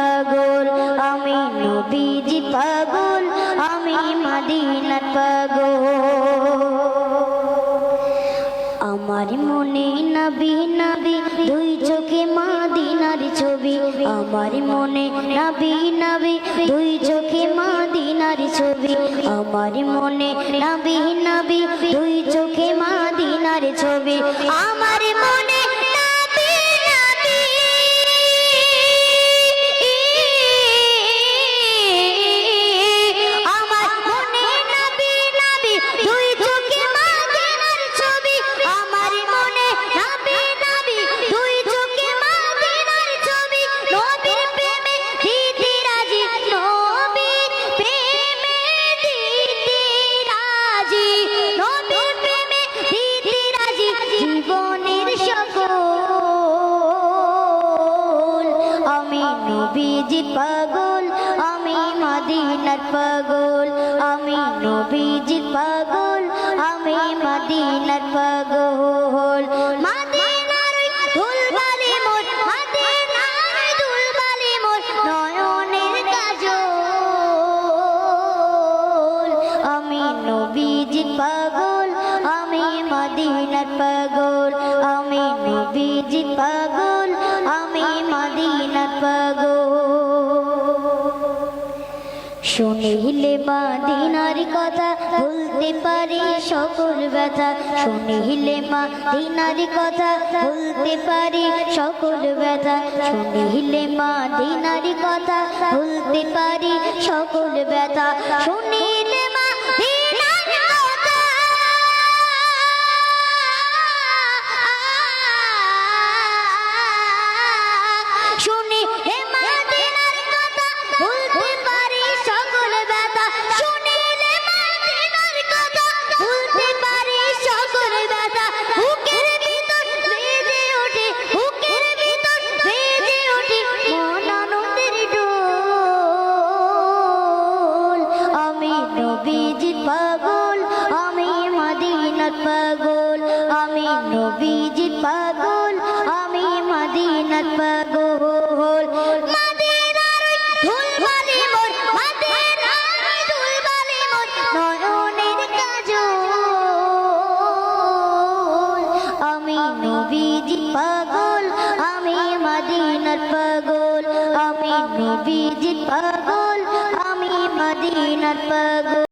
পাগল, আমি নবীজি পাগল, আমি মদিনার পাগল। আমার মনে নবী নবী দুই চোখে মদিনার ছবি, আমার মনে নবী নবী দুই চোখে মদিনার ছবি, আমার মনে নবী নবী দুই চোখে মদিনার ছবি, আমার মনে নবী নবী আমার মনে নবী নবী দুই চোখে মদিনার ছবি, আমার মনে নবী নবী দুই চোখে মদিনার ছবি, নবীর প্রেমে দিতে রাজি, নবীর প্রেমে দিতে রাজি, নবীর প্রেমে দিতে রাজি, জীবনের সকল। আমি নবীজি পাগল, আমি মদিনার পাগল, আমি নবীজি পাগল, আমি মদিনার পাগল। মদিনার ধুলবালি মোর, মদিনার ধুলবালি মোর নয়নের কাজল, আমি নবীজি পাগল, আমি মদিনার পাগল, আমি নবীজি পাগল, আমি মদিনার পাগল। শুনিলে মদিনার কথা ভুলতে পারি সকল ব্যথা, শুনিলে মদিনার কথা ভুলতে পারি সকল ব্যথা, শুনিলে মদিনার কথা ভুলতে পারি সকল ব্যথা, শুনিলে মদিনার কথা শুনিলে মদিনার কথা ভুলতে পারি সকল ব্যথা, শুনিলে মদিনার কথা ভুলতে পারি সকল ব্যথা, বুকের ভিতর বেজে ওঠে, বুকের ভিতর বেজে ওঠে মন আনন্দের ডোল। আমি নবীজি পাগল, আমি মদিনার পাগল, আমি নবীজি পাগল, আমি মদিনার পাগল। মদিনার ধুলবালি মোর, মদিনার ধুলবালি মোর নয়নের কাজল, আমি নবীজি পাগল, আমি মদিনার পাগল, আমি নবীজি পাগল, আমি মদিনার পাগল।